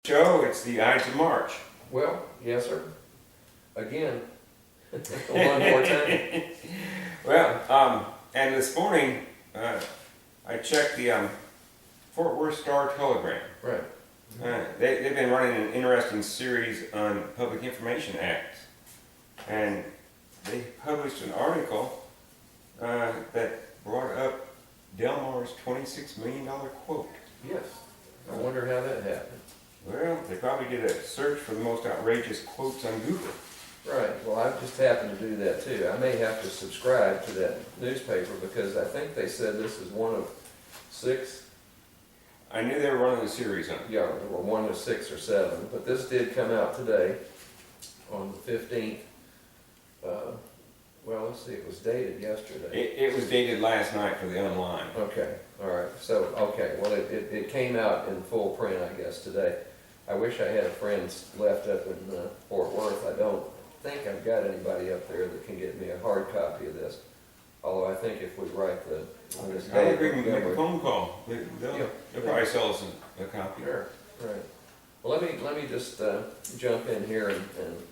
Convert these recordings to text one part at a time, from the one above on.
Joe, it's the Ides of March. Well, yes, sir. Again, one more time. Well, and this morning, I checked the Fort Worth Star Telegram. Right. They've been running an interesting series on Public Information Acts. And they published an article that brought up Delmar's $26 million quote. Yes. I wonder how that happened. Well, they probably did a search for the most outrageous quotes on Google. Right. Well, I just happened to do that too. I may have to subscribe to that newspaper because I think they said this is one of 6. I knew they were running a series on it. Yeah, there were 1 of 6 or 7, but this did come out today on the 15th. Well, let's see, it was dated yesterday. It was dated last night for the online. Okay, all right. So, okay, well, it came out in full print, I guess, today. I wish I had friends left up in Fort Worth. I don't think I've got anybody up there that can get me a hard copy of this. Although I think if we write this I agree, we can make a phone call. They'll probably sell us a copy. Sure, right. Well, let me just jump in here and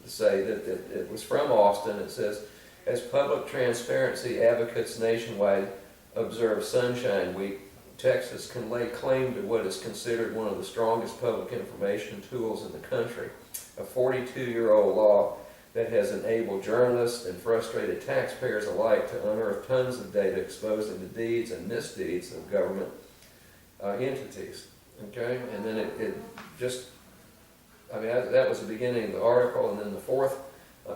say that it was from Austin. It says, as public transparency advocates nationwide observe Sunshine Week, Texas can lay claim to what is considered one of the strongest public information tools in the country, a 42-year-old law that has enabled journalists and frustrated taxpayers alike to unearth tons of data exposing the deeds and misdeeds of government entities. Okay, and then it just, I mean, that was the beginning of the article, and then the 4th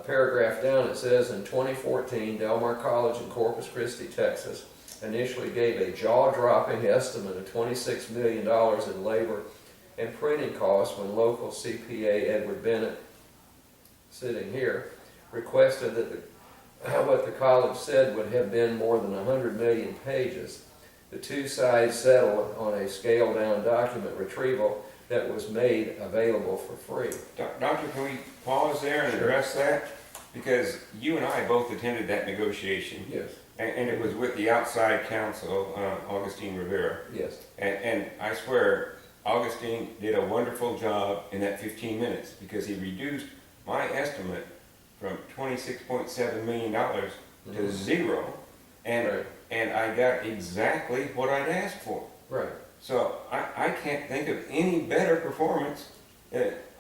paragraph down it says, in 2014, Del Mar College in Corpus Christi, Texas, initially gave a jaw-dropping estimate of $26 million in labor and printing costs when local CPA Edward Bennett, sitting here, requested that what the college said would have been more than 100 million pages. The two sides settled on a scaled-down document retrieval that was made available for free. Doctor, can we pause there and address that? Because you and I both attended that negotiation. Yes. And it was with the outside counsel, Augustine Rivera. Yes. And I swear, Augustine did a wonderful job in that 15 minutes because he reduced my estimate from $26.7 million to 0. And, right. and I got exactly what I'd asked for. Right. So I can't think of any better performance.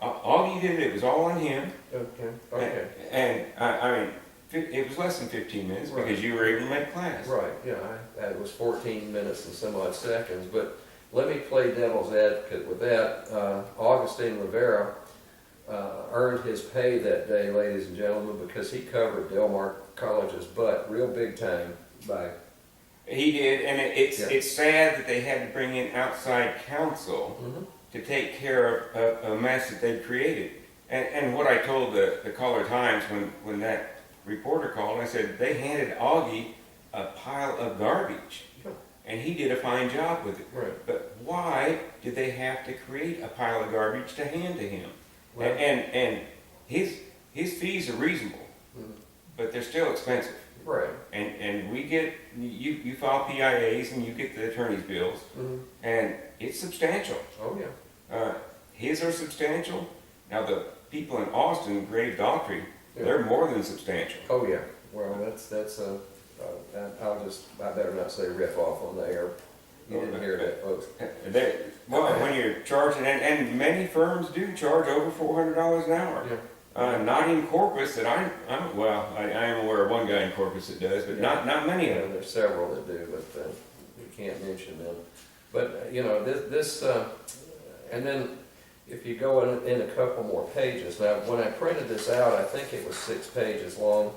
All he did, it was all on him. Okay. Okay. And I mean, it was less than 15 minutes Right. because you were able to make class. Right. Yeah. It was 14 minutes and some odd seconds. But let me play devil's advocate with that. Augustine Rivera earned his pay that day, ladies and gentlemen, because he covered Del Mar College's butt real big time by. He did, and it's sad that they had to bring in outside counsel to take care of a mess that they'd created. And what I told the Caller Times when that reporter called, I said, they handed Augie a pile of garbage, and he did a fine job with it. Right. But why did they have to create a pile of garbage to hand to him? Well, and his fees are reasonable, but they're still expensive. right. And we get, you file PIAs and you get the attorney's bills, and it's substantial. Oh yeah. His are substantial. Now the people in Austin, Grave Daughtry, they're more than substantial. Oh yeah. Well, that's I better not say rip off on the air. You didn't hear that, folks. When you're charging, and many firms do charge over $400 an hour. Yeah. Not in Corpus that I am aware of one guy in Corpus that does, but not many of them. There's several that do, but we can't mention them. But you know this, and then if you go in a couple more pages. Now, when I printed this out, I think it was 6 pages long.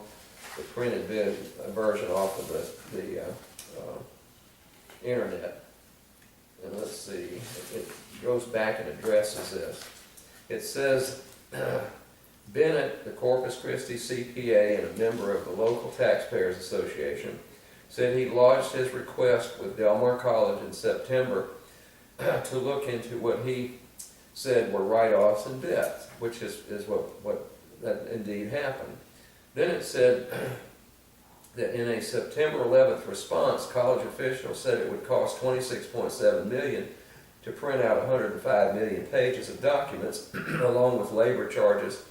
The printed version off of the internet. And let's see, it goes back and addresses this. It says, Bennett, the Corpus Christi CPA and a member of the local Taxpayers Association, said he lodged his request with Del Mar College in September to look into what he said were write-offs and debts, which is what that indeed happened. Then it said that in a September 11th response, college officials said it would cost $26.7 million to print out 105 million pages of documents, along with labor charges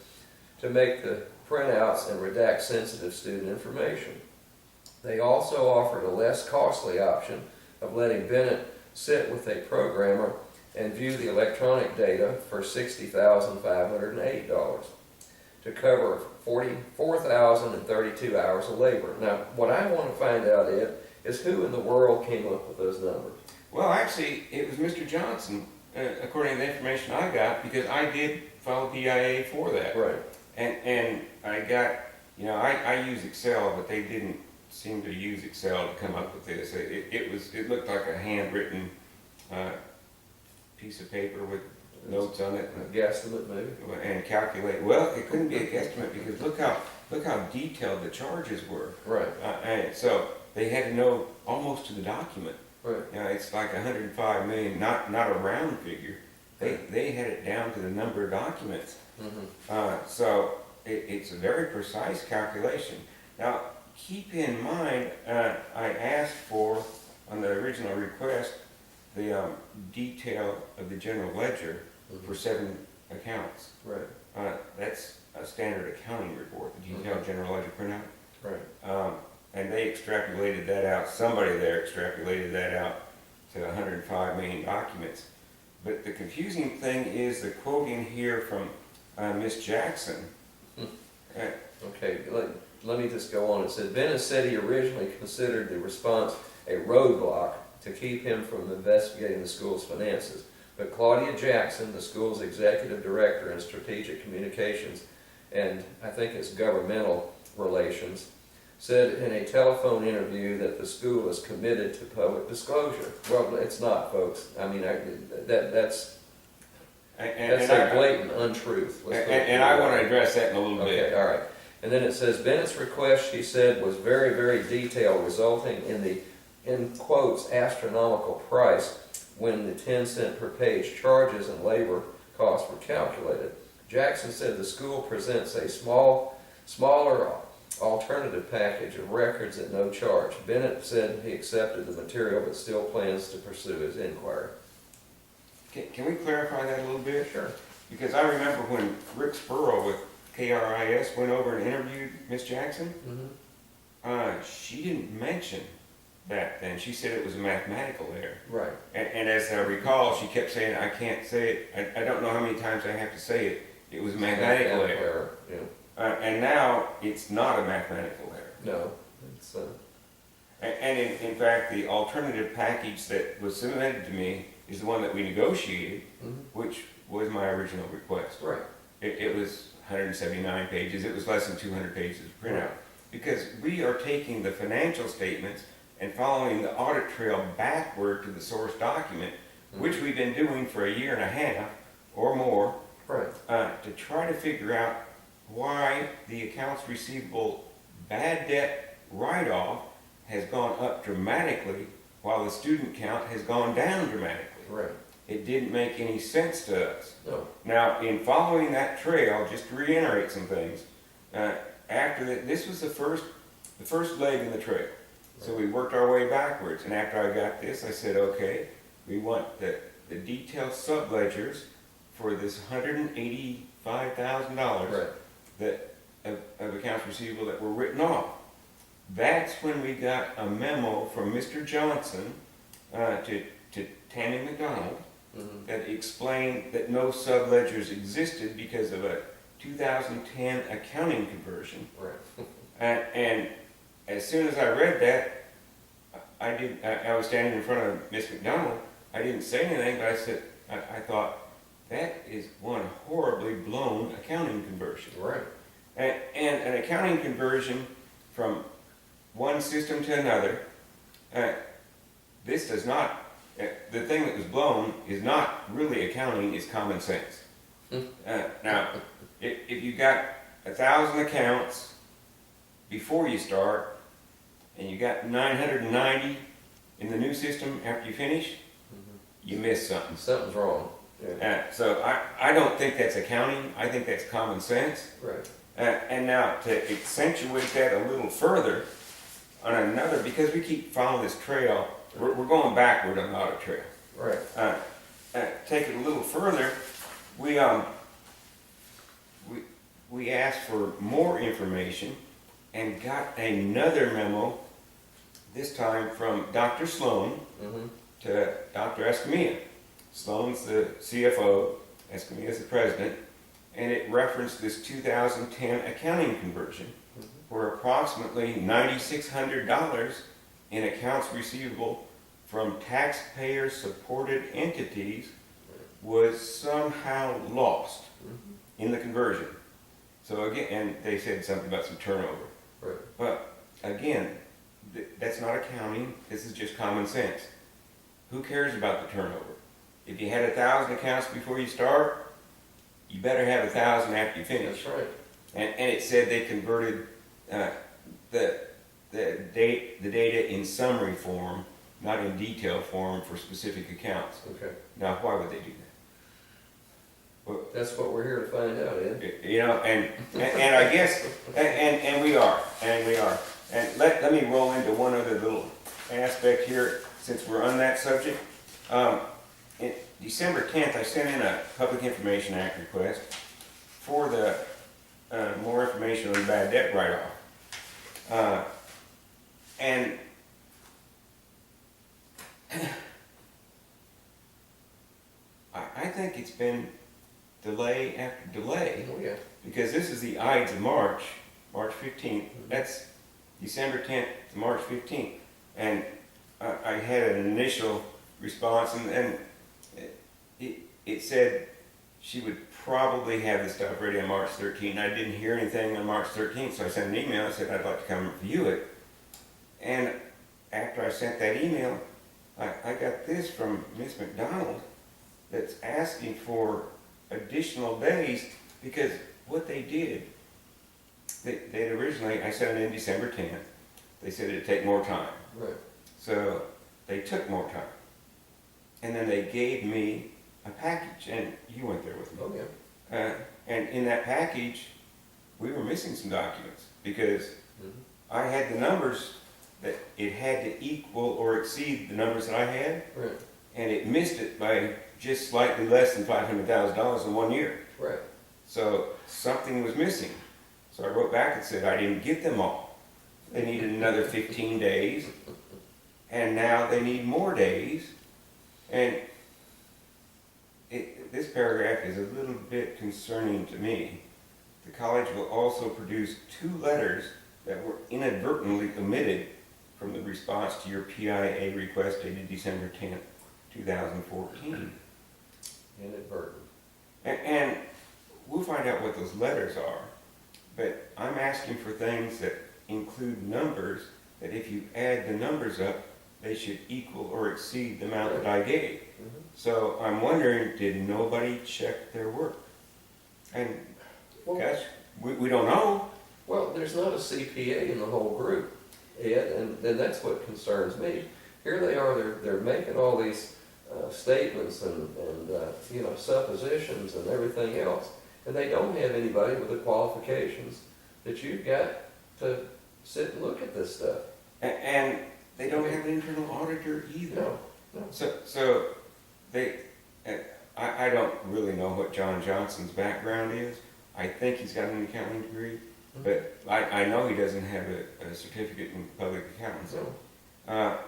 to make the printouts and redact sensitive student information. They also offered a less costly option of letting Bennett sit with a programmer and view the electronic data for $60,508 to cover 44,032 hours of labor. Now, what I want to find out, Ed, is who in the world came up with those numbers? Well, actually, it was Mr. Johnson, according to the information I got, because I did file a PIA for that. Right. And I got, I use Excel, but they didn't seem to use Excel to come up with this. It looked like a handwritten piece of paper with notes on it. A guesstimate, maybe? And calculate. Well, it couldn't be a guesstimate because look how detailed the charges were. Right. And so they had to know almost to the document. Right. It's like 105 million, not a round figure. They had it down to the number of documents. Mm-hmm. So it's a very precise calculation. Now, keep in mind, I asked for, on the original request, the detail of the general ledger for 7 accounts. Right. That's a standard accounting report, the detailed general ledger printout. Right. And they extrapolated that out, somebody there extrapolated that out to 105 million documents. But the confusing thing is the quoting here from Miss Jackson. Okay, let me just go on. It said, Bennett said he originally considered the response a roadblock to keep him from investigating the school's finances. But Claudia Jackson, the school's executive director in strategic communications, and I think it's governmental relations, said in a telephone interview that the school is committed to public disclosure. Well, it's not, folks. I mean, that's a blatant untruth. And I want to address that in a little bit. Okay, all right. And then it says, Bennett's request, she said, was very, very detailed, resulting in the, in quotes, astronomical price when the 10-cent per page charges and labor costs were calculated. Jackson said the school presents a smaller alternative package of records at no charge. Bennett said he accepted the material but still plans to pursue his inquiry. Can we clarify that a little bit? Sure. Because I remember when Rick Spurl with KRIS went over and interviewed Miss Jackson, she didn't mention that then. She said it was a mathematical error. Right. And as I recall, she kept saying, I can't say it. I don't know how many times I have to say it. It was a mathematical error. Yeah. And now it's not a mathematical error. No. It's, and in fact, the alternative package that was submitted to me is the one that we negotiated, which was my original request. Right. It was 179 pages. It was less than 200 pages of printout. Right. Because we are taking the financial statements and following the audit trail backward to the source document, which we've been doing for a year and a half or more, right. to try to figure out why the accounts receivable bad debt write-off has gone up dramatically while the student count has gone down dramatically. Right. It didn't make any sense to us. No. Now, in following that trail, just to reiterate some things, after that, this was the first leg in the trail. So we worked our way backwards, and after I got this, I said, okay, we want the detailed subledgers for this $185,000 that of accounts receivable that were written off. That's when we got a memo from Mr. Johnson to Tammy McDonald that explained that no subledgers existed because of a 2010 accounting conversion. Right. And as soon as I read that, I was standing in front of Miss McDonald. I didn't say anything, but I said, I thought, that is one horribly blown accounting conversion. Right. And an accounting conversion from one system to another, this does not, the thing that was blown is not really accounting, it's common sense. Now, if you got 1,000 accounts before you start, and you got 990 in the new system after you finish, you missed something. Something's wrong. Yeah. So I don't think that's accounting, I think that's common sense. Right. And now to accentuate that a little further, on another, because we keep following this trail, we're going backward on the audit trail. Right. take it a little further, we asked for more information and got another memo, this time from Dr. Sloan to Dr. Escamilla. Sloan's the CFO, Escamilla's the president, and it referenced this 2010 accounting conversion where approximately $9,600 in accounts receivable from taxpayer-supported entities was somehow lost in the conversion. So again, and they said something about some turnover. Right. But again, that's not accounting, this is just common sense. Who cares about the turnover? If you had 1,000 accounts before you start, you better have 1,000 after you finish. That's right. And it said they converted the data in summary form, not in detail form for specific accounts. Okay. Now, why would they do that? Well, That's what we're here to find out, Ed. you know, and I guess, and we are. And let me roll into one other little aspect here, since we're on that subject. In December 10th, I sent in a Public Information Act request for the more information on the bad debt write-off. And I think it's been delay after delay, Oh, yeah. because this is the Ides of March, March 15th. That's December 10th to March 15th. And I had an initial response, and it said she would probably have the stuff ready on March 13th. I didn't hear anything on March 13th, so I sent an email and said I'd like to come and view it. And after I sent that email, I got this from Miss McDonald that's asking for additional days, because what they did, they originally, I sent it in December 10th. They said it'd take more time. Right. So they took more time. And then they gave me a package, and you went there with me. Oh, yeah. And in that package, we were missing some documents, because I had the numbers that it had to equal or exceed the numbers that I had, Right. and it missed it by just slightly less than $500,000 in 1 year. Right. So something was missing. So I wrote back and said I didn't get them all. They needed another 15 days, and now they need more days. And this paragraph is a little bit concerning to me. The college will also produce 2 letters that were inadvertently omitted from the response to your PIA request dated December 10th, 2014. Inadvertent. And we'll find out what those letters are, but I'm asking for things that include numbers, that if you add the numbers up, they should equal or exceed the amount that I gave. So I'm wondering, did nobody check their work? And Well, gosh, we don't know. Well, there's not a CPA in the whole group, Ed, and that's what concerns me. Here they are, they're making all these statements and you know, suppositions and everything else, and they don't have anybody with the qualifications that you've got to sit and look at this stuff. And they don't have an internal auditor either. No, no. So they, I don't really know what John Johnson's background is. I think he's got an accounting degree, but I know he doesn't have a certificate in public accounting. No.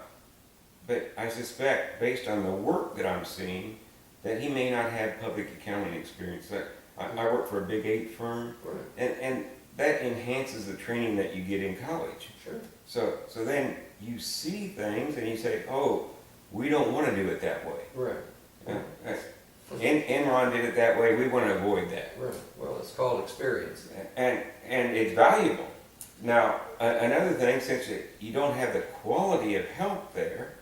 But I suspect, based on the work that I'm seeing, that he may not have public accounting experience. I work for a Big 8 firm, Right. and that enhances the training that you get in college. Sure. So then you see things and you say, oh, we don't want to do it that way. Right. Enron did it that way, we want to avoid that. Right. Well, it's called experience. And it's valuable. Now, another thing, since you don't have the quality of help there,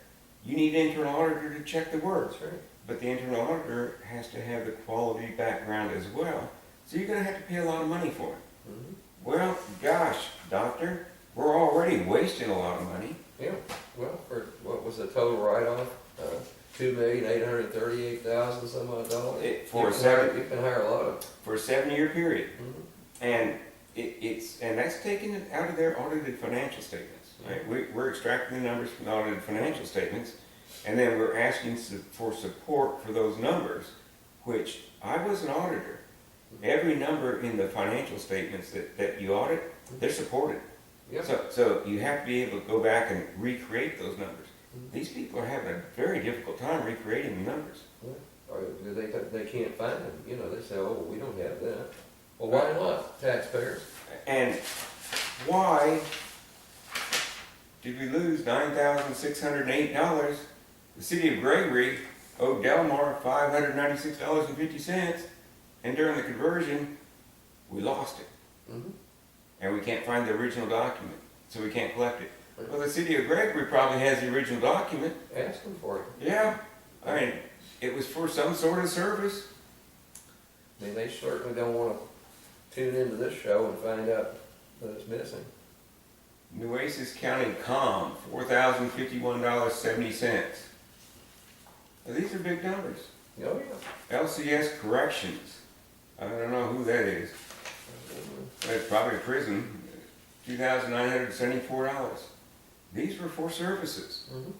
you need an internal auditor to check the work. That's right. But the internal auditor has to have the quality background as well. So you're going to have to pay a lot of money for it. Well, gosh, doctor, we're already wasting a lot of money. Yeah. Well, for what was the total write-off? $2,838,000 some odd dollars. You can hire a lot of. For a 7-year period. And and that's taken out of their audited financial statements. Right? We're extracting the numbers from the audited financial statements, And then we're asking for support for those numbers, which I was an auditor. Every number in the financial statements that you audit, they're supported. Yep. So you have to be able to go back and recreate those numbers. These people are having a very difficult time recreating the numbers. Yeah. Or they can't find them, you know, they say, oh, we don't have that. Well, why not, taxpayers? And why did we lose $9,608? The city of Gregory owed Delmar $596.50, and during the conversion, we lost it. Mm-hmm. And we can't find the original document, so we can't collect it. Well, the city of Gregory probably has the original document. Ask them for it. Yeah, I mean, it was for some sort of service. I mean, they certainly don't want to tune into this show and find out that it's missing. Nueces County Com, $4,051.70. Now, these are big numbers. Oh, yeah. LCS Corrections, I don't know who that is. It's probably a prison, $2,974. These were for services. Mm-hmm.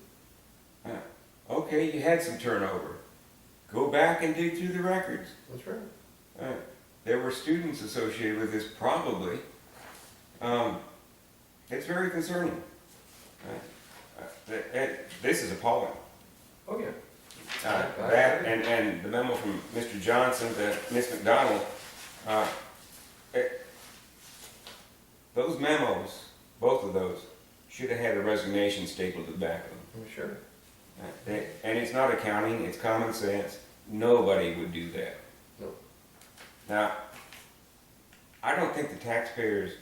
Okay, you had some turnover. Go back and dig through the records. That's right. There were students associated with this, probably. It's very concerning. This is appalling. Oh, yeah. That and the memo from Mr. Johnson to Ms. McDonald, those memos, both of those, should have had a resignation stapled to the back of them. Sure. And it's not accounting, it's common sense. Nobody would do that. No. Now, I don't think the taxpayers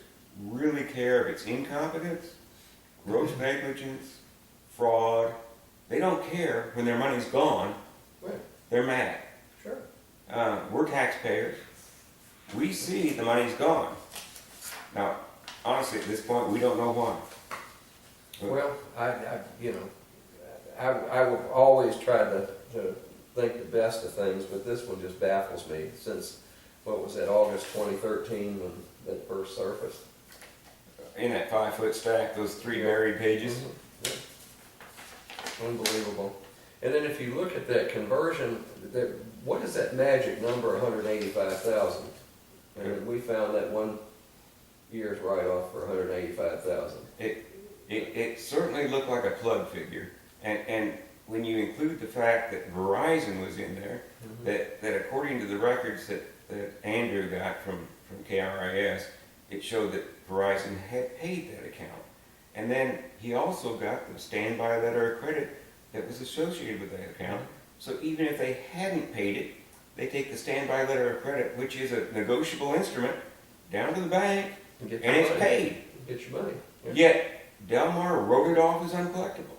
really care if it's incompetence, gross negligence, fraud. They don't care when their money's gone. Right. They're mad. Sure. We're taxpayers. We see the money's gone. Now, honestly, at this point, we don't know why. Well, I would always try to think the best of things, but this one just baffles me since, what was that, August 2013 when that first surfaced? In that 5-foot stack, those 3 buried pages. Mm-hmm. Yeah. Unbelievable. And then if you look at that conversion, what is that magic number, 185,000? And we found that one year's write-off for 185,000. It certainly looked like a plug figure. And when you include the fact that Verizon was in there, that according to the records that Andrew got from KRIS, it showed that Verizon had paid that account. And then he also got the standby letter of credit that was associated with that account. So even if they hadn't paid it, they take the standby letter of credit, which is a negotiable instrument, down to the bank, and it's paid. Get your money. Yeah. Yet Delmar wrote it off as uncollectible.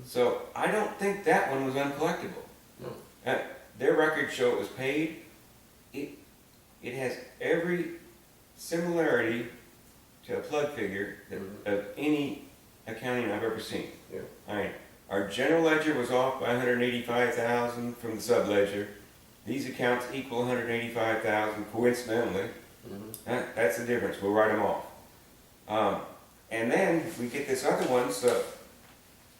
So I don't think that one was uncollectible. No. Their records show it was paid. It has every similarity to a plug figure of any accounting I've ever seen. Yeah. I mean, our general ledger was off by $185,000 from the sub ledger. These accounts equal $185,000 coincidentally. That's the difference. We'll write them off. And then we get this other one, so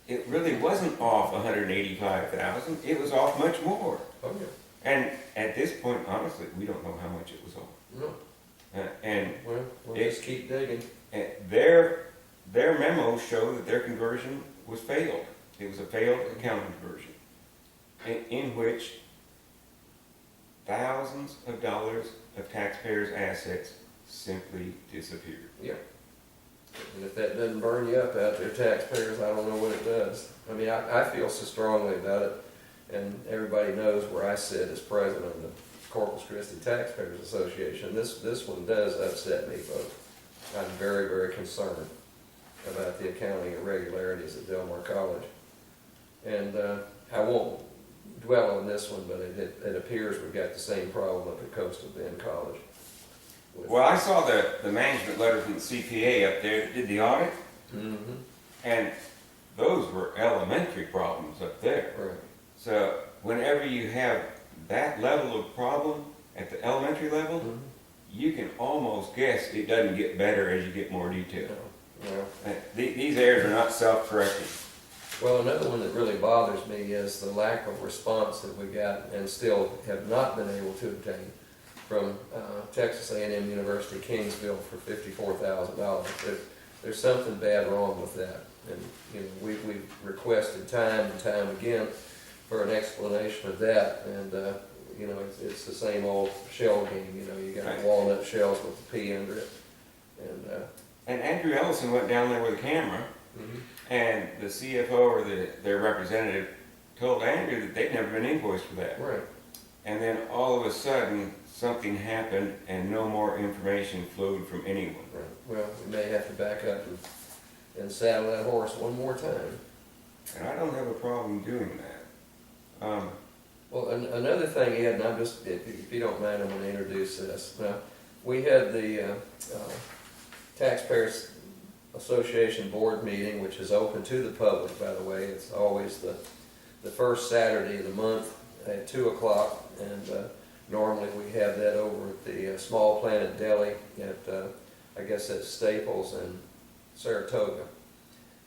it really wasn't off $185,000. It was off much more. Oh, yeah. And at this point, honestly, we don't know how much it was off. No. And Well, we'll just keep digging. their memos show that their conversion was failed. It was a failed accounting conversion, in which thousands of dollars of taxpayers' assets simply disappeared. Yeah. And if that doesn't burn you up out there, taxpayers, I don't know what it does. I mean, I feel so strongly about it, and everybody knows where I sit as president of the Corpus Christi Taxpayers Association. This one does upset me, folks. I'm very, very concerned about the accounting irregularities at Delmar College. And I won't dwell on this one, but it appears we've got the same problem up at Coastal Bend College. Well, I saw the management letter from the CPA up there that did the audit, and those were elementary problems up there. Right. So whenever you have that level of problem at the elementary level, you can almost guess it doesn't get better as you get more detail. Yeah. These errors are not self-correcting. Well, another one that really bothers me is the lack of response that we got and still have not been able to obtain from Texas A&M University Kingsville for $54,000. There's something bad wrong with that. And you know, we've requested time and time again for an explanation of that. And you know, it's the same old shell game. You know, you got walnut shells with the P under it. And Andrew Ellison went down there with a camera, and the CFO or their representative told Andrew that they'd never been invoiced for that. Right. And then all of a sudden, something happened and no more information flowed from anyone. Right. Well, we may have to back up and saddle that horse one more time. And I don't have a problem doing that. Well, another thing, Ed, and I'm just, if you don't mind, I'm going to introduce this. Now, we had the Taxpayers Association Board meeting, which is open to the public, by the way. It's always the first Saturday of the month at 2 o'clock, and normally we have that over at the Small Planet Deli at, I guess that's Staples and Saratoga.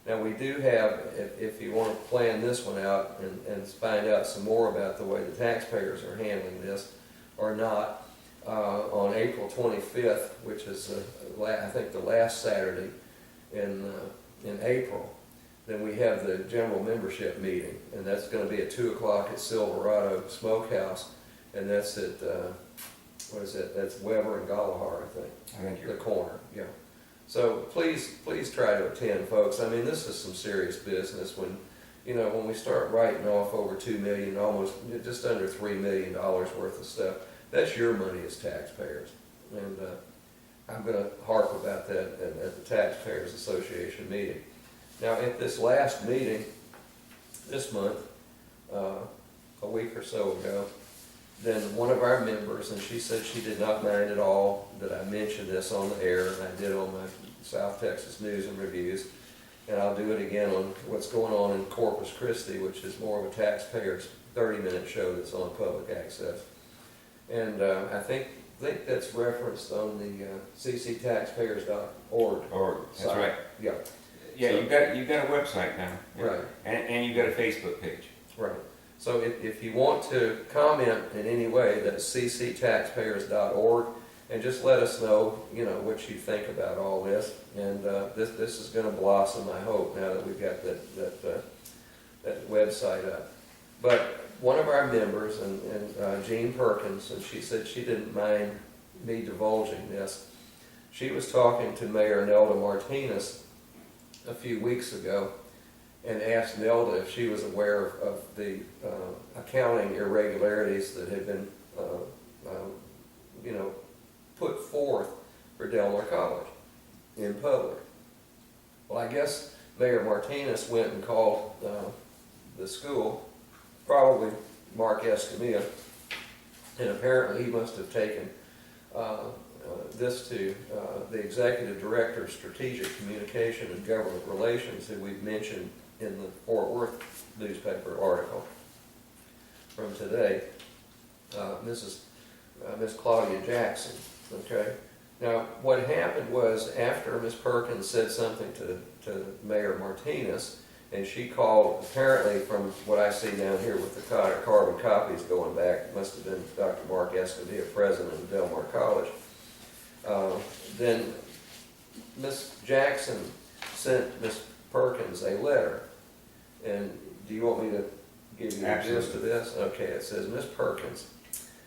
Now we do have, if you want to plan this one out and find out some more about the way the taxpayers are handling this or not, on April 25th, which is I think the last Saturday in April, then we have the general membership meeting, and that's going to be at 2 o'clock at Silverado Smokehouse, and that's at what is it? That's Weber and Galahar, I think the corner. Yeah. So please try to attend, folks. I mean, this is some serious business. When we start writing off over $2 million, almost just under $3 million worth of stuff, that's your money as taxpayers. And I'm going to harp about that at the Taxpayers Association meeting. Now, at this last meeting this month, a week or so ago, then one of our members, and she said she did not mind at all that I mentioned this on the air, and I did on my South Texas News and Reviews, and I'll do it again on what's going on in Corpus Christi, which is more of a taxpayer's 30-minute show that's on public access. And I think that's referenced on the cctaxpayers.org That's site. right. Yeah. Yeah, So, you've got a website now. right. And you've got a Facebook page. Right. So if you want to comment in any way, that's cctaxpayers.org, and just let us know, what you think about all this. And this is going to blossom, I hope, now that we've got that website up. But one of our members, and Jean Perkins, and she said she didn't mind me divulging this. She was talking to Mayor Nelda Martinez a few weeks ago, and asked Nelda if she was aware of the accounting irregularities that had been, put forth for Del Mar College in public. Well, I guess Mayor Martinez went and called the school, probably Mark Escamilla, and apparently he must have taken this to the Executive Director of Strategic Communication and Government Relations, who we've mentioned in the Fort Worth newspaper article from today, Miss Claudia Jackson. Okay. Now, what happened was, after Miss Perkins said something to Mayor Martinez, and she called, apparently from what I see down here with the carbon copies going back, must have been Dr. Mark Escamilla, president of Del Mar College. Then Miss Jackson sent Miss Perkins a letter. And do you want me to give you the gist of this? Okay, it says, Miss Perkins,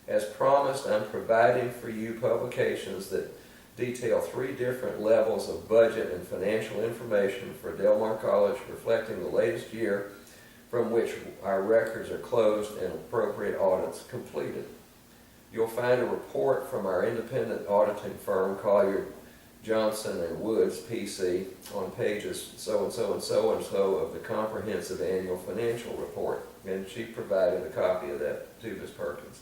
as promised, I'm providing for you publications that detail 3 different levels of budget and financial information for Del Mar College, reflecting the latest year from which our records are closed and appropriate audits completed. You'll find a report from our independent auditing firm, Collier, Johnson and Woods, PC, on pages so-and-so and so-and-so of the comprehensive annual financial report. And she provided a copy of that to Ms. Perkins.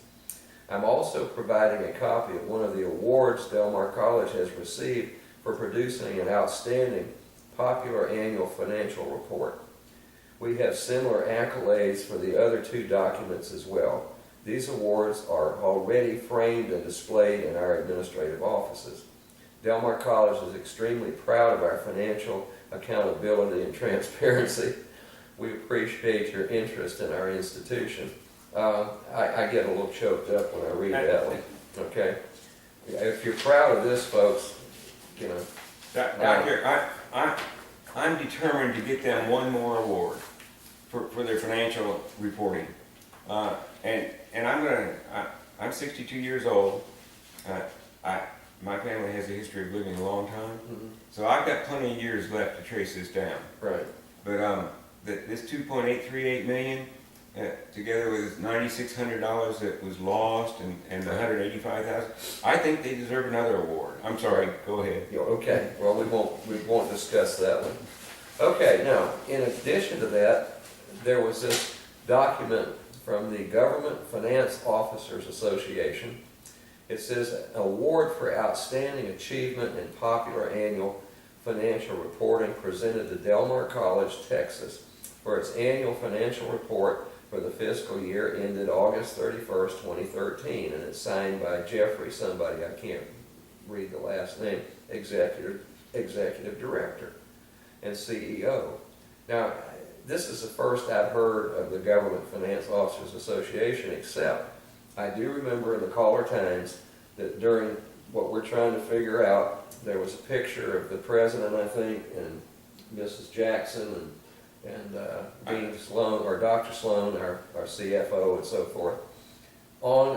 I'm also providing a copy of one of the awards Del Mar College has received for producing an outstanding popular annual financial report. We have similar accolades for the other 2 documents as well. These awards are already framed and displayed in our administrative offices. Del Mar College is extremely proud of our financial accountability and transparency. We appreciate your interest in our institution. I get a little choked up when I read that one, okay? If you're proud of this, folks, you know. Doctor, I'm determined to get them one more award for their financial reporting. And I'm 62 years old. My family has a history of living a long time, so I've got plenty of years left to trace this down. Right. But this 2.838 million, together with $9,600 that was lost and the 185,000, I think they deserve another award. I'm sorry. Go ahead. Okay. Well, we won't discuss that one. Okay. Now, in addition to that, there was this document from the Government Finance Officers Association. It says award for outstanding achievement in popular annual financial reporting presented to Del Mar College, Texas, for its annual financial report for the fiscal year ended August 31st, 2013, and it's signed by Jeffrey, somebody, I can't read the last name, executive director and CEO. Now, this is the first I've heard of the Government Finance Officers Association, except I do remember in the Caller Times that during what we're trying to figure out, there was a picture of the president, I think, and Mrs. Jackson and Dean Sloan, or Dr. Sloan, our CFO, and so forth,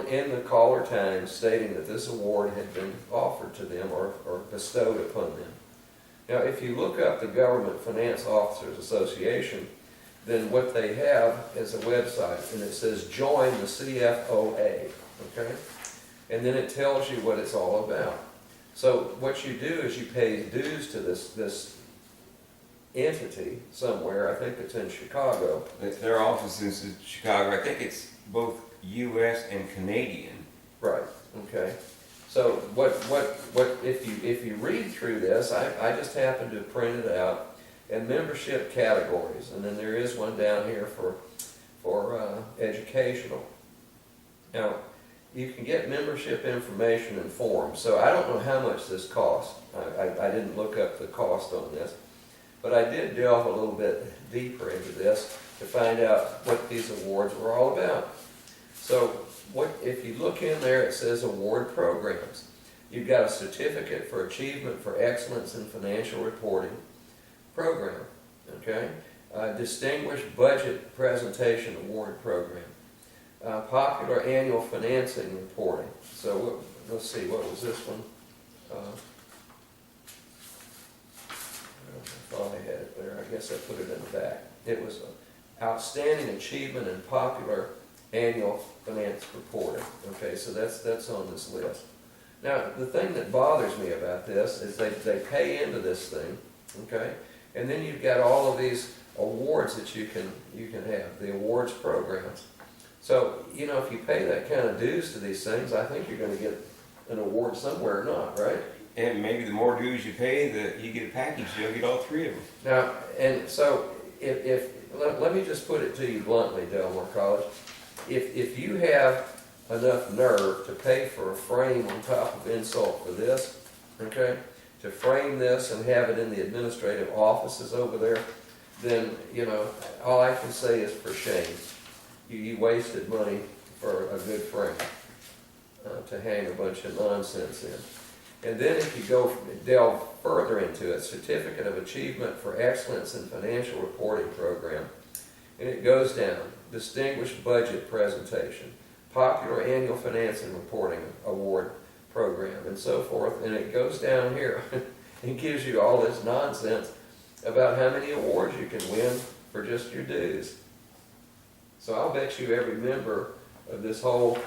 in the Caller Times stating that this award had been offered to them or bestowed upon them. Now, if you look up the Government Finance Officers Association, then what they have is a website, and it says join the CFOA, okay? And then it tells you what it's all about. So what you do is you pay dues to this entity somewhere. I think it's in Chicago. Their office is in Chicago. I think it's both U.S. and Canadian. Right. Okay. So what if you read through this, I just happened to print it out, and membership categories, and then there is one down here for educational. Now, you can get membership information and forms. So I don't know how much this costs. I didn't look up the cost on this, but I did delve a little bit deeper into this to find out what these awards were all about. So if you look in there, it says award programs. You've got a certificate for achievement for excellence in financial reporting program, okay? Distinguished budget presentation award program. Popular annual financing reporting. So let's see, what was this one? I thought I had it there. I guess I put it in the back. It was outstanding achievement in popular annual finance reporting. Okay, so that's on this list. Now, the thing that bothers me about this is they pay into this thing, okay, and then you've got all of these awards that you can have, the awards programs. So, you know, if you pay that kind of dues to these things, I think you're going to get an award somewhere or not, right? And maybe the more dues you pay, you get a package, you'll get all three of them. Now, and so, let me just put it to you bluntly, Del Mar College. If you have enough nerve to pay for a frame on top of insult for this, okay, to frame this and have it in the administrative offices over there, then, you know, all I can say is for shame. You wasted money for a good frame to hang a bunch of nonsense in. And then if you delve further into it, Certificate of Achievement for Excellence in Financial Reporting Program, and it goes down, Distinguished Budget Presentation, Popular Annual Financing Reporting Award Program, and so forth, and it goes down here and gives you all this nonsense about how many awards you can win for just your dues. So I'll bet you every member of this whole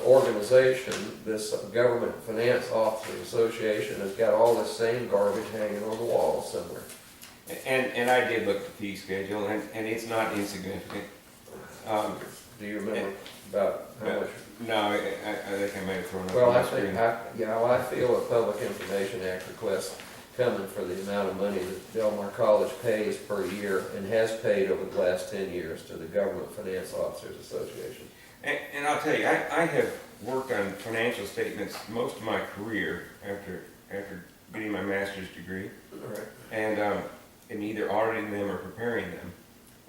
organization, this Government Finance Officers Association, has got all this same garbage hanging on the wall somewhere. And I did look at the fee schedule, and it's not insignificant. Do you remember about how much? No, I think I may have thrown up Well, on I the think, screen. I feel a Public Information Act request coming for the amount of money that Del Mar College pays per year and has paid over the last 10 years to the Government Finance Officers Association. And I'll tell you, I have worked on financial statements most of my career after getting my master's degree, All right. and in either auditing them or preparing them.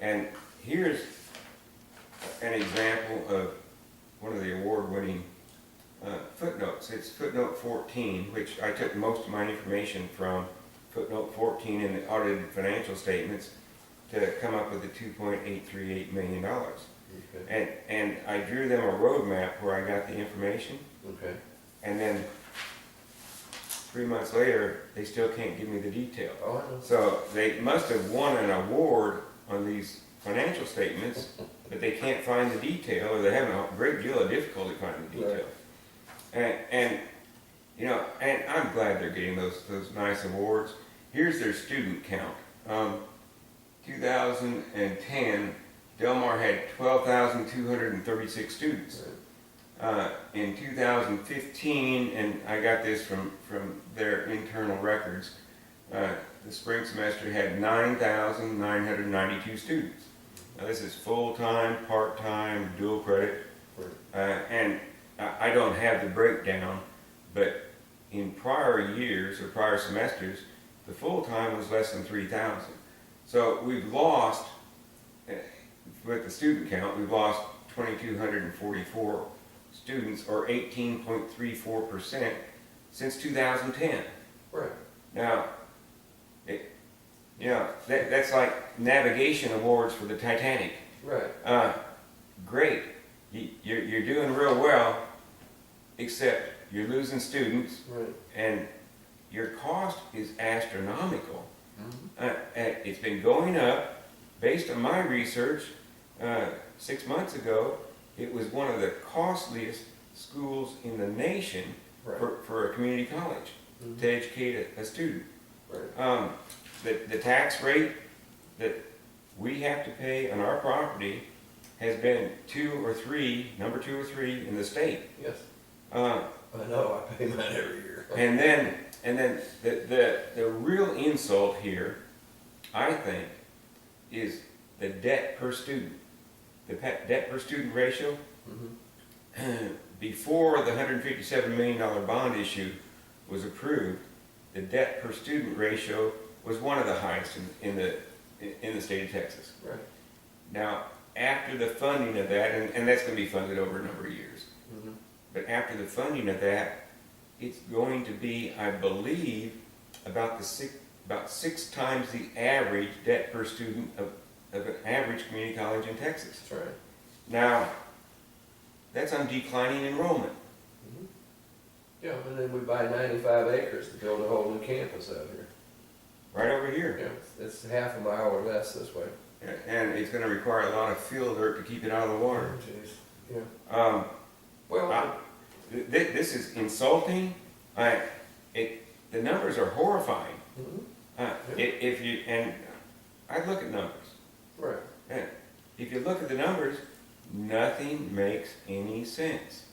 And here's an example of one of the award-winning footnotes. It's footnote 14, which I took most of my information from footnote 14 in the audited financial statements to come up with the $2.838 million. Okay. And I drew them a roadmap where I got the information, Okay. and then 3 months later, they still can't give me the detail. Oh, I know. So they must have won an award on these financial statements, but they can't find the detail, or they're having a great deal of difficulty finding the detail. And you know, and I'm glad they're getting those nice awards. Here's their student count. 2010, Del Mar had 12,236 students. In 2015, and I got this from their internal records, the spring semester had 9,992 students. Now this is full-time, part-time, dual credit, and I don't have the breakdown, but in prior years or prior semesters, the full-time was less than 3,000. So we've lost, with the student count, we've lost 2,244 students, or 18.34% since 2010. Right. Now, that's like navigation awards for the Titanic. Right. Great, you're doing real well, except you're losing students, Right. and your cost is astronomical. Mm-hmm. It's been going up. Based on my research, 6 months ago, it was one of the costliest schools in the nation Right. for a community college Mm-hmm. to educate a student. Right. The tax rate that we have to pay on our property has been number two or three in the state. Yes. Uh, I know. I pay mine every year. and then the real insult here, I think, is the debt per student. The debt per student ratio. Mm-hmm. Before the $157 million bond issue was approved, the debt per student ratio was one of the highest in the state of Texas. Right. Now, after the funding of that, and that's going to be funded over a number of years, Mm-hmm. but after the funding of that, it's going to be, I believe, about six times the average debt per student of an average community college in Texas. That's right. Now, that's on declining enrollment. Mm-hmm. Yeah, and then we buy 95 acres to build a whole new campus out here. Right over here. Yeah, it's half a mile or less this way. And it's going to require a lot of field dirt to keep it out of the water. Jeez. Yeah. Well, this is insulting. The numbers are horrifying. Mm-hmm. If you, and I look at numbers. Right. And if you look at the numbers, nothing makes any sense.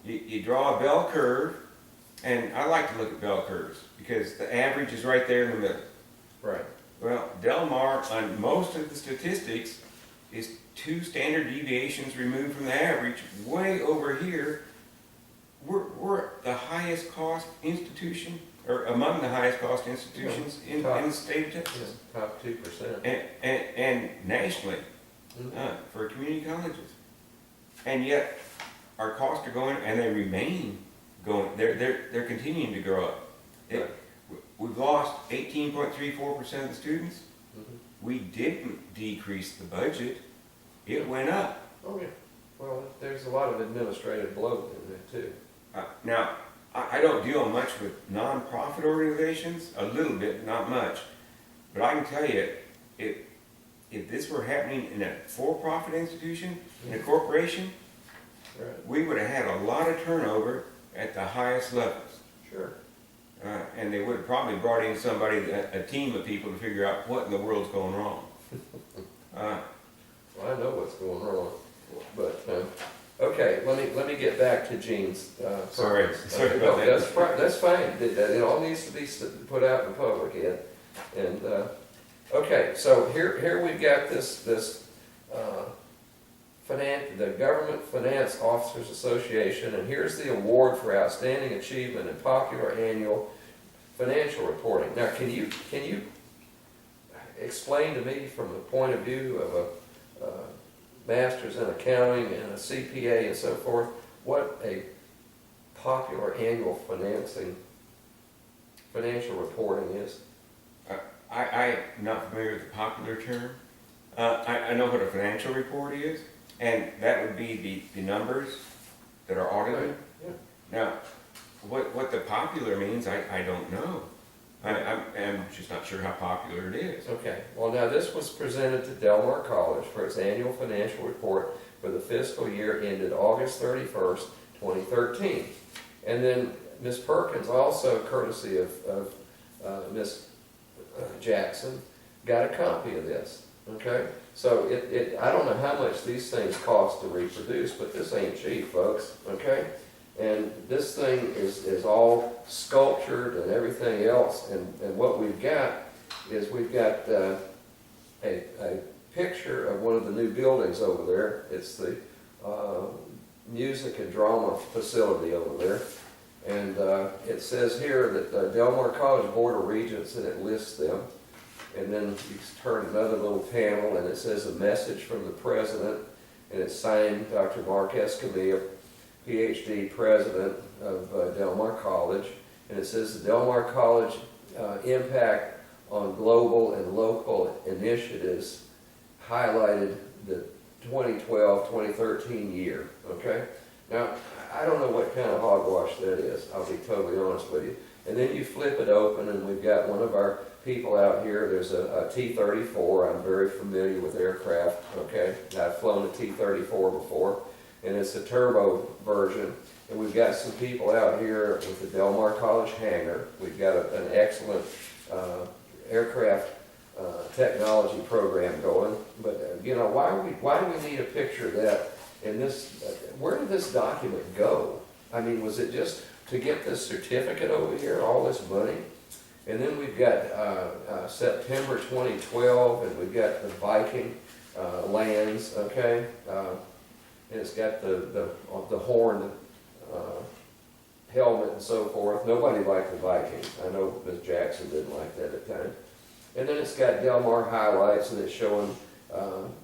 You draw a bell curve, and I like to look at bell curves because the average is right there in the middle. Right. Well, Del Mar, on most of the statistics, is 2 standard deviations removed from the average. Way over here, we're the highest cost institution, or among the highest cost institutions in the state of Texas. Yeah, top 2%. And nationally, Mm-hmm. for community colleges. And yet, our costs are going, and they remain going, they're continuing to grow up. Right. We've lost 18.34% of the students. Mm-hmm. We didn't decrease the budget, it went up. Oh, yeah. Well, there's a lot of administrative bloat in there, too. Now, I don't deal much with nonprofit organizations, a little bit, not much. But I can tell you, if this were happening in a for-profit institution, in a corporation, Right. we would have had a lot of turnover at the highest levels. Sure. And they would have probably brought in somebody, a team of people to figure out what in the world's going wrong. Well, I know what's going wrong, but, okay, let me get back to Gene's, Sorry purpose. about No, that. that's fine, it all needs to be put out in the public, Ed. And, okay, so here we've got this, the Government Finance Officers Association, and here's the award for outstanding achievement in popular annual financial reporting. Now, can you explain to me from the point of view of a master's in accounting and a CPA and so forth, what a popular annual financial reporting is? I'm not familiar with the popular term. I know what a financial report is, and that would be the numbers that are audited. Right, yeah. Now, what the popular means, I don't know. I'm just not sure how popular it is. Okay, well now this was presented to Del Mar College for its annual financial report for the fiscal year ended August 31st, 2013. And then Ms. Perkins, also courtesy of Ms. Jackson, got a copy of this, okay? So I don't know how much these things cost to reproduce, but this ain't cheap, folks, okay? And this thing is all sculptured and everything else, and what we've got is we've got a picture of one of the new buildings over there. It's the music and drama facility over there. And it says here that Del Mar College Board of Regents, and it lists them. And then you turn another little panel, and it says a message from the president, and it's signed Dr. Mark Escamilla, PhD, president of Del Mar College. And it says the Del Mar College impact on global and local initiatives highlighted the 2012-2013 year, okay? Now, I don't know what kind of hogwash that is, I'll be totally honest with you. And then you flip it open, and we've got one of our people out here. There's a T-34. I'm very familiar with aircraft, okay? I've flown a T-34 before, and it's a turbo version. And we've got some people out here with the Del Mar College hangar. We've got an excellent aircraft technology program going. But, you know, why do we need a picture of that? And this, where did this document go? I mean, was it just to get this certificate over here, all this money? And then we've got September 2012, and we've got the Viking lands, okay? And it's got the horn helmet and so forth. Nobody liked the Vikings. I know Ms. Jackson didn't like that at the time. And then it's got Del Mar highlights, and it's showing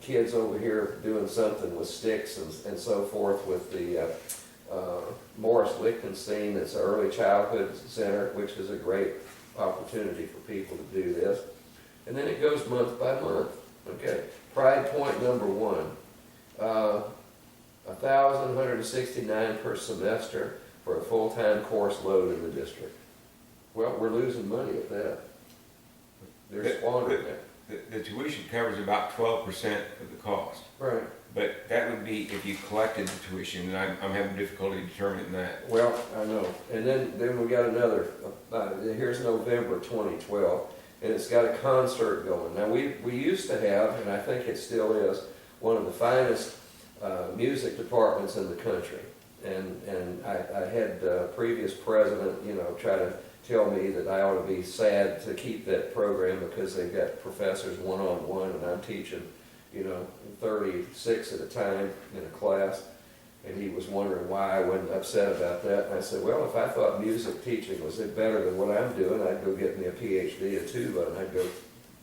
kids over here doing something with sticks and so forth with the Morris Lichtenstein. It's an early childhood center, which is a great opportunity for people to do this. And then it goes month by month. Okay, Pride Point number 1, 1,169 per semester for a full-time course load in the district. Well, we're losing money at that. They're squandering it. The tuition covers about 12% of the cost. Right. But that would be if you collected the tuition, and I'm having difficulty determining that. Well, I know. And then we got another, here's November 2012, and it's got a concert going. Now, we used to have, and I think it still is, one of the finest music departments in the country. And I had previous president, you know, try to tell me that I ought to be sad to keep that program because they've got professors one-on-one, and I'm teaching, you know, 36 at a time in a class. And he was wondering why I wasn't upset about that. And I said, well, if I thought music teaching was better than what I'm doing, I'd go get me a PhD in tuba, and I'd go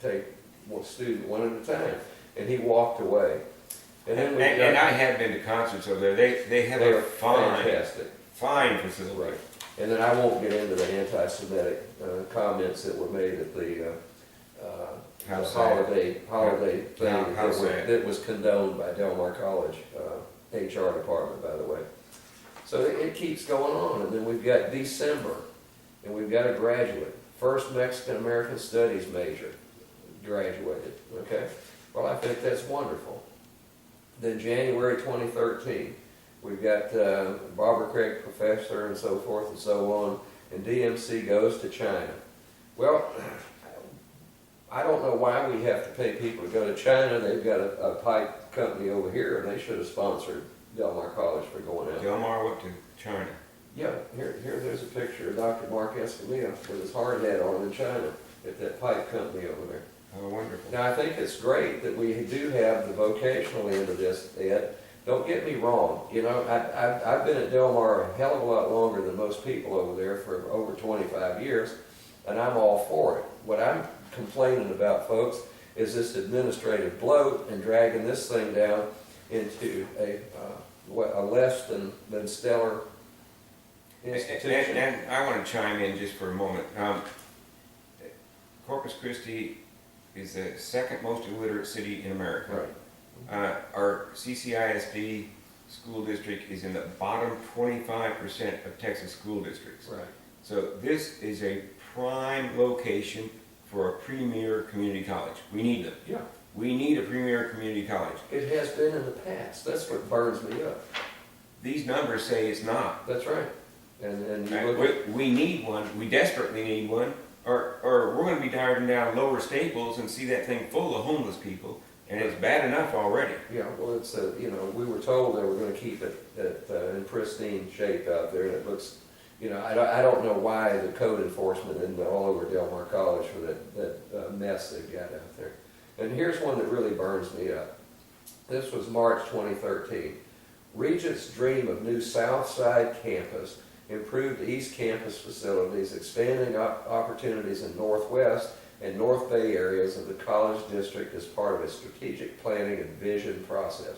take one student one at a time. And he walked away. And then and I have been to concerts over there. They have a fine facility. Right. And then I won't get into the anti-Semitic comments that were made at the holiday thing that was condoned by Del Mar College HR department, by the way. So it keeps going on, and then we've got December, and we've got a graduate, first Mexican American Studies major, graduated. Okay, well, I think that's wonderful. Then January 2013. We've got Barbara Craig professor and so forth and so on, and DMC goes to China. Well, I don't know why we have to pay people to go to China. They've got a pipe company over here, and they should have sponsored Del Mar College for going out. Del Mar went to China. Yeah, there's a picture of Dr. Mark Escamilla with his hard hat on in China at that pipe company over there. Oh, wonderful. Now, I think it's great that we do have the vocational end of this, Ed. Don't get me wrong, you know, I've been at Del Mar a hell of a lot longer than most people over there for over 25 years, and I'm all for it. What I'm complaining about, folks, is this administrative bloat and dragging this thing down into a less than stellar institution. And I want to chime in just for a moment. Corpus Christi is the second most illiterate city in America. Right. Our CCISD school district is in the bottom 25% of Texas school districts. Right. So this is a prime location for a premier community college. We need them. Yeah. We need a premier community college. It has been in the past. That's what burns me up. These numbers say it's not. That's right. And you look at, We need one. We desperately need one. Or we're going to be driving down Lower Staples and see that thing full of homeless people. And it's bad enough already. yeah, well, it's you know, we were told they were going to keep it in pristine shape out there, and it looks, you know, I don't know why the code enforcement isn't all over Del Mar College for that mess they've got out there. And here's one that really burns me up. This was March 2013. Regents dream of new South Side campus, improved East Campus facilities, expanding opportunities in Northwest and North Bay areas of the college district as part of a strategic planning and vision process.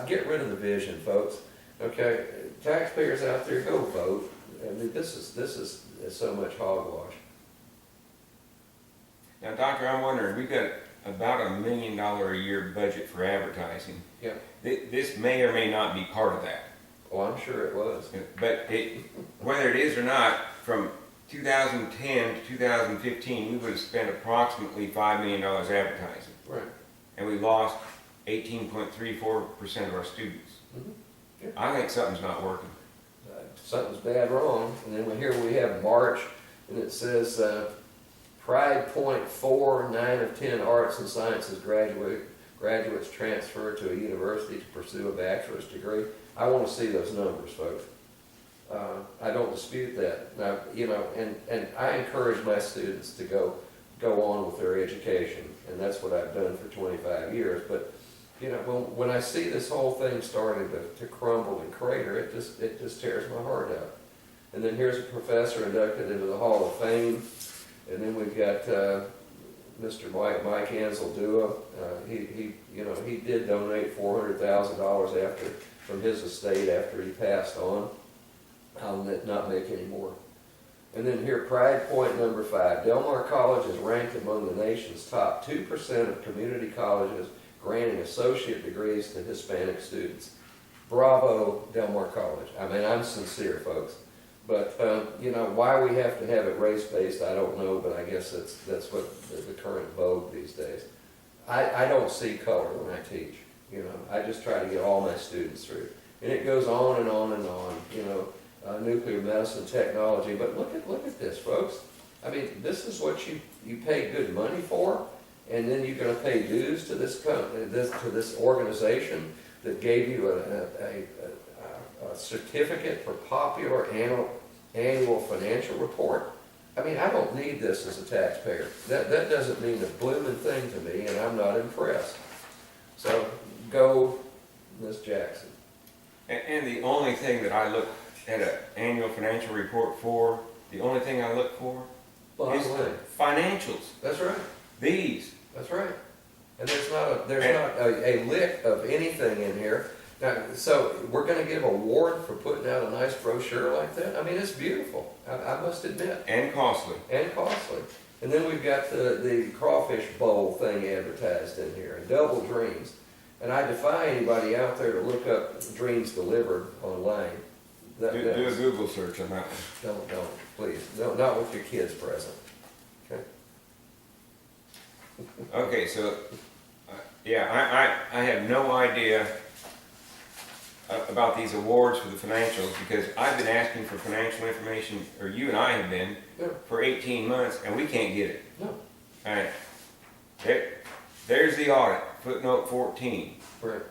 Get rid of the vision, folks. Okay, taxpayers out there, go vote. I mean, this is so much hogwash. Now, Doctor, I'm wondering, we've got about $1 million a year budget for advertising. Yeah. This may or may not be part of that. Oh, I'm sure it was. But whether it is or not, from 2010 to 2015, we would have spent approximately $5 million advertising. Right. And we lost 18.34% of our students. Mm-hmm. Yeah. I think something's not working. Something's bad wrong. And then here we have March, and it says Pride Point 4, 9 of 10 arts and sciences graduates transfer to a university to pursue a bachelor's degree. I want to see those numbers, folks. I don't dispute that. Now, you know, and I encourage my students to go on with their education, and that's what I've done for 25 years. But, you know, when I see this whole thing starting to crumble and crater, it just tears my heart out. And then here's a professor inducted into the Hall of Fame, and then we've got Mr. Mike Anzaldua. He did donate $400,000 from his estate after he passed on. I'll not make any more. And then here, Pride Point number 5. Del Mar College is ranked among the nation's top 2% of community colleges granting associate degrees to Hispanic students. Bravo, Del Mar College. I mean, I'm sincere, folks. But, you know, why we have to have it race-based, I don't know, but I guess that's what the current vogue these days. I don't see color when I teach. You know, I just try to get all my students through. And it goes on and on and on, you know. Nuclear medicine technology, but look at this, folks. I mean, this is what you pay good money for, and then you're going to pay dues to this company, to this organization that gave you a certificate for popular annual financial report. I mean, I don't need this as a taxpayer. That doesn't mean a blooming thing to me, and I'm not impressed. So go, Ms. Jackson. And the only thing that I look at an annual financial report for, the only thing I look for is the financials. That's right. These. That's right. And there's not a lick of anything in here. Now, so we're going to give an award for putting out a nice brochure like that? I mean, it's beautiful, I must admit. And costly. And costly. And then we've got the crawfish bowl thing advertised in here, and double dreams. And I defy anybody out there to look up dreams delivered online. Do a Google search on that one. Don't, please. No, not with your kids present. Okay? Okay, so, yeah, I have no idea about these awards for the financials, because I've been asking for financial information, or you and I have been, for 18 months, and we can't get it. No. All right. There's the audit, footnote 14. Right.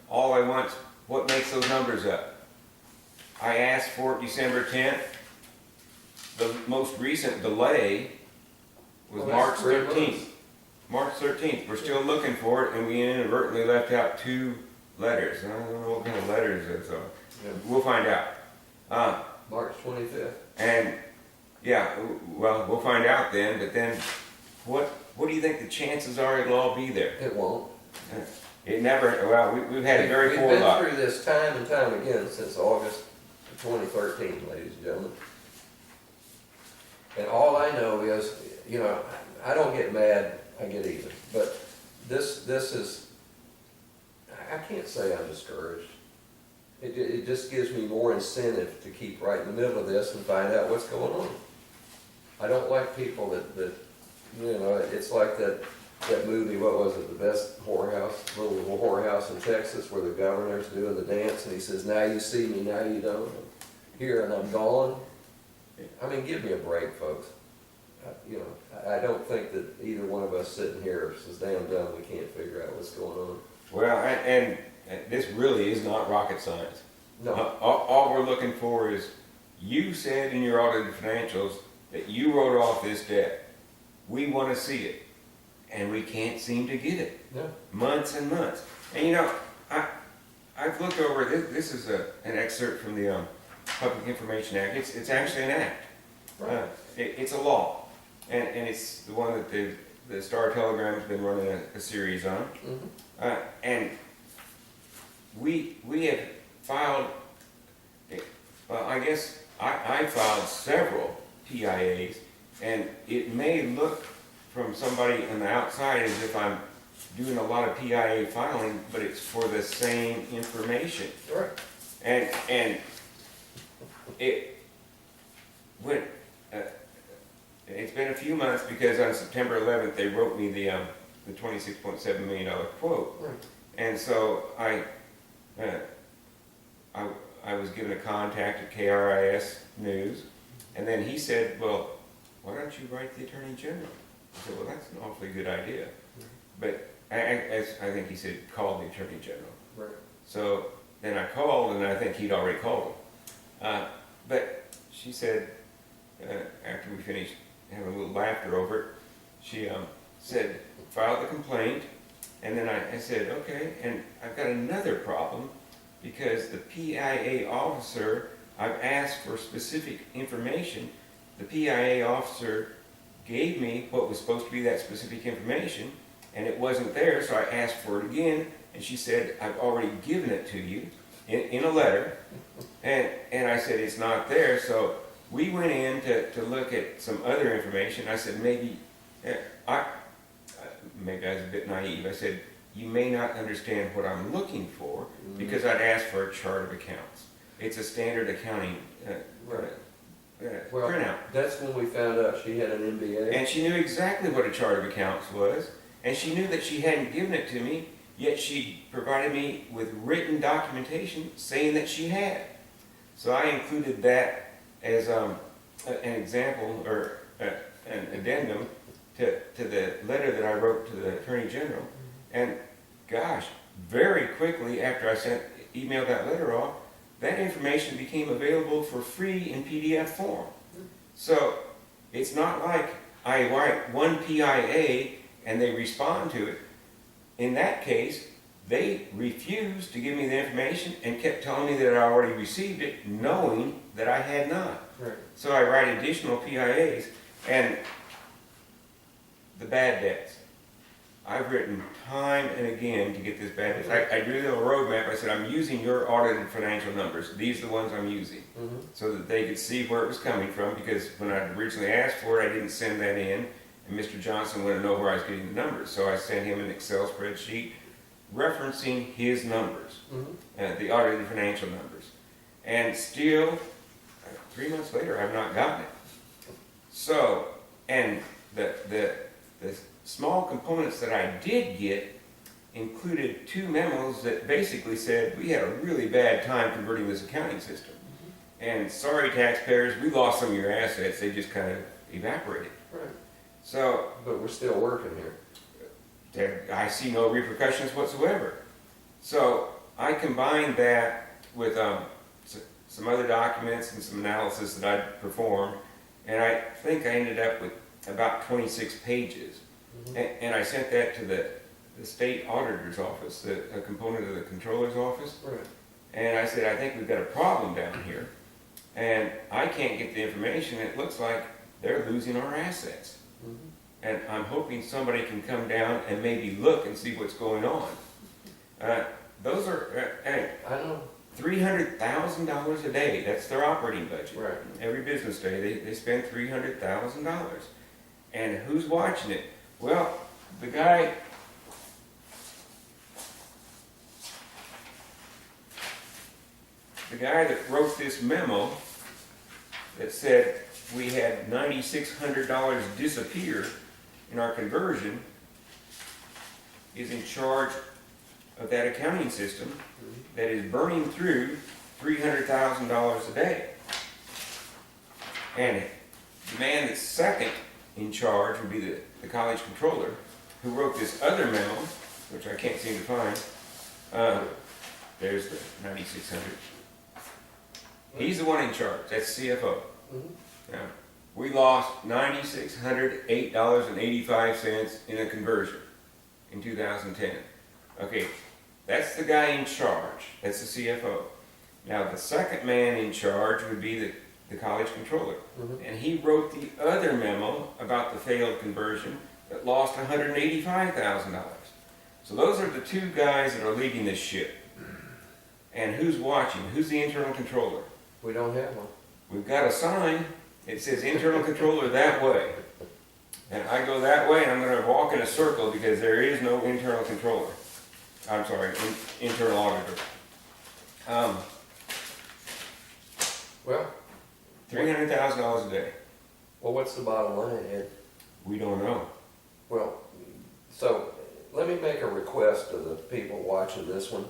All I want, what makes those numbers up? I asked for it December 10th. The most recent delay was March 13th. March 13th. We're still looking for it, and we inadvertently left out 2 letters. I don't know what kind of letters those are. Yeah. We'll find out. March 25th. And, yeah, well, we'll find out then, but then what do you think the chances are it'll all be there? It won't. It never, well, we've had very poor We've luck. been through this time and time again since August 2013, ladies and gentlemen. And all I know is, you know, I don't get mad, I get even. But this is, I can't say I'm discouraged. It just gives me more incentive to keep right in the middle of this and find out what's going on. I don't like people that you know, it's like that movie, what was it, The Best Whorehouse, little whorehouse in Texas, where the governor's doing the dance and he says, now you see me, now you don't. I'm here and I'm gone. I mean, give me a break, folks. You know, I don't think that either one of us sitting here is damn dumb we can't figure out what's going on. Well, and this really is not rocket science. No. All we're looking for is, you said in your audited financials that you wrote off this debt. We want to see it, and we can't seem to get it. No. Months and months. And you know, I've looked over this is an excerpt from the Public Information Act. It's actually an act. Right. It's a law, and it's the one that the Star Telegram has been running a series on. Mm-hmm. And we have filed, well, I guess I filed several PIAs, and it may look from somebody on the outside as if I'm doing a lot of PIA filing, but it's for the same information. Right. And it went, it's been a few months because on September 11th, they wrote me the $26.7 million quote. Right. And so I was given a contact at KRIS News, and then he said, well, why don't you write the Attorney General? I said, well, that's an awfully good idea. But as I think he said, call the Attorney General. Right. So then I called, and I think he'd already called him. But she said, after we finished having a little laughter over it, she said, file the complaint. And then I said, okay, and I've got another problem because the PIA officer, I've asked for specific information. The PIA officer gave me what was supposed to be that specific information, and it wasn't there, so I asked for it again, and she said, I've already given it to you in a letter, and I said, it's not there. So we went in to look at some other information. I said, maybe I was a bit naive. I said, you may not understand what I'm looking for, because I'd asked for a chart of accounts. It's a standard accounting printout. That's when we found out she had an MBA. And she knew exactly what a chart of accounts was, and she knew that she hadn't given it to me, yet she provided me with written documentation saying that she had. So I included that as an example, or an addendum to the letter that I wrote to the Attorney General. And gosh, very quickly after I emailed that letter off, that information became available for free in PDF form. So it's not like I write one PIA and they respond to it. In that case, they refused to give me the information and kept telling me that I already received it, knowing that I had not. Right. So I write additional PIAs, and the bad debts. I've written time and again to get this bad debts. I drew the roadmap. I said, I'm using your audited financial numbers. These are the ones I'm using. So that they could see where it was coming from, because when I originally asked for it, I didn't send that in, and Mr. Johnson wanted to know where I was getting the numbers. So I sent him an Excel spreadsheet referencing his numbers, the audited financial numbers. And still, 3 months later, I've not gotten it. So, and the small components that I did get included 2 memos that basically said we had a really bad time converting this accounting system. And sorry, taxpayers, we lost some of your assets. They just kind of evaporated. Right. So, But we're still working here. I see no repercussions whatsoever. So I combined that with some other documents and some analysis that I'd performed, and I think I ended up with about 26 pages. And I sent that to the state auditor's office, a component of the controller's office. Right. And I said, I think we've got a problem down here, and I can't get the information. It looks like they're losing our assets. and I'm hoping somebody can come down and maybe look and see what's going on. Those are, I know. $300,000 a day, that's their operating budget. Right. Every business day, they spend $300,000. And who's watching it? Well, the guy that wrote this memo that said we had $9,600 disappear in our conversion is in charge of that accounting system that is burning through $300,000 a day. And the man that's second in charge would be the college controller, who wrote this other memo, which I can't seem to find. There's the 9,600. He's the one in charge. That's CFO. Now, we lost $9,608.85 in a conversion in 2010. Okay, that's the guy in charge. That's the CFO. Now, the second man in charge would be the college controller. And he wrote the other memo about the failed conversion that lost $185,000. So those are the two guys that are leading this ship. And who's watching? Who's the internal controller? We don't have one. We've got a sign. It says internal controller that way. And I go that way and I'm going to walk in a circle because there is no internal controller. I'm sorry, internal auditor. Well, $300,000 a day. well, what's the bottom line, Ed? We don't know. Well, so let me make a request to the people watching this one.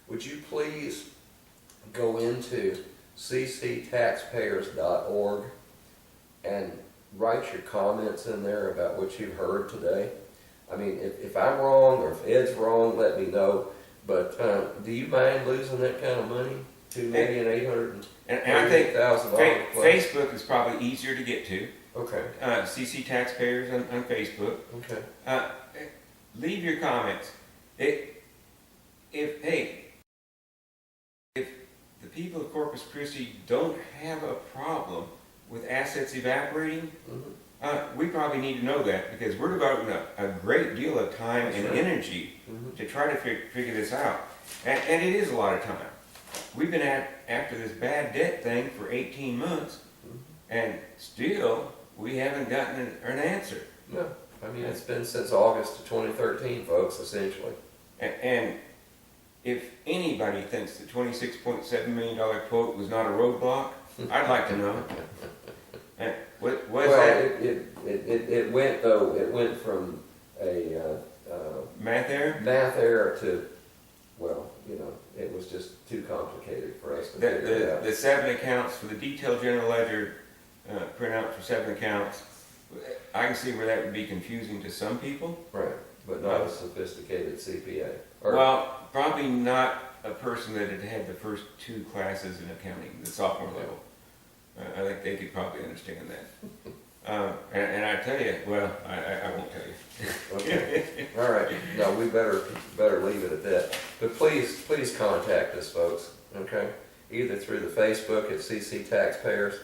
Would you please go into cctaxpayers.org and write your comments in there about what you've heard today? I mean, if I'm wrong or if Ed's wrong, let me know. But do you mind losing that kind of money? $2,800,000 And I think plus? Facebook is probably easier to get to. Okay. CC Taxpayers on Facebook. Okay. Leave your comments. If the people of Corpus Christi don't have a problem with assets evaporating, we probably need to know that because we're devoting a great deal of time and energy to try to figure this out. And it is a lot of time. We've been after this bad debt thing for 18 months, and still we haven't gotten an answer. No, I mean, it's been since August of 2013, folks, essentially. And if anybody thinks the $26.7 million quote was not a roadblock, I'd like to know. It went from a math error? Math error to, well, it was just too complicated for us to figure it out. The 7 accounts for the detailed general ledger printout for 7 accounts, I can see where that would be confusing to some people. Right, but not a sophisticated CPA. Well, probably not a person that had had the first 2 classes in accounting, the sophomore level. I think they could probably understand that. And I tell you, well, I won't tell you. Okay. All right. No, we better leave it at that. But please contact us, folks. Okay. Either through the Facebook at CC Taxpayers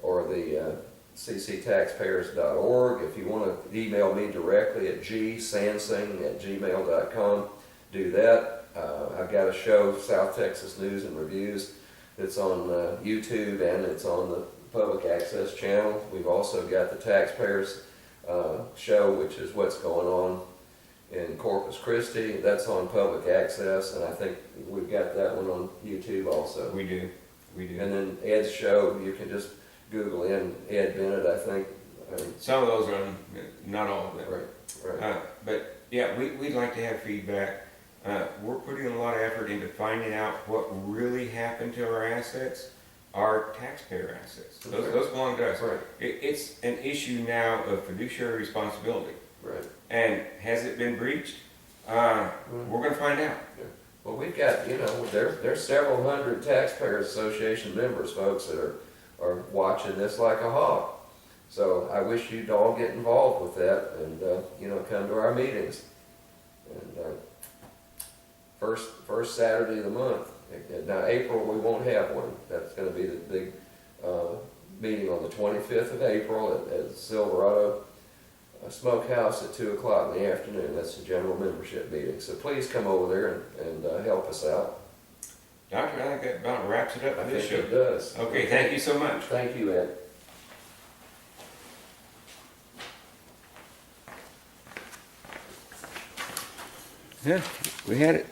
or the cctaxpayers.org. If you want to email me directly at gsansing@gmail.com, do that. I've got a show, South Texas News and Reviews. It's on YouTube and it's on the public access channel. We've also got the Taxpayers show, which is what's going on in Corpus Christi. That's on public access, and I think we've got that one on YouTube also. We do. And then Ed's show, you can just Google in Ed Bennett, I think. Some of those are on, not all of them. Right. But yeah, we'd like to have feedback. We're putting a lot of effort into finding out what really happened to our assets, our taxpayer assets. Those belong to us. Right. It's an issue now of fiduciary responsibility. Right. And has it been breached? We're going to find out. Yeah. Well, we've got, there's several hundred Taxpayers Association members, folks, that are watching this like a hawk. So I wish you'd all get involved with that and, come to our meetings. And first Saturday of the month. Now, April, we won't have one. That's going to be the big meeting on the 25th of April at Silverado Smokehouse at 2 o'clock in the afternoon. That's the general membership meeting. So please come over there and help us out. Doctor, I think that about wraps it up I for this think show. it does. Okay, thank you so much. Thank you, Ed. Yeah, we had it.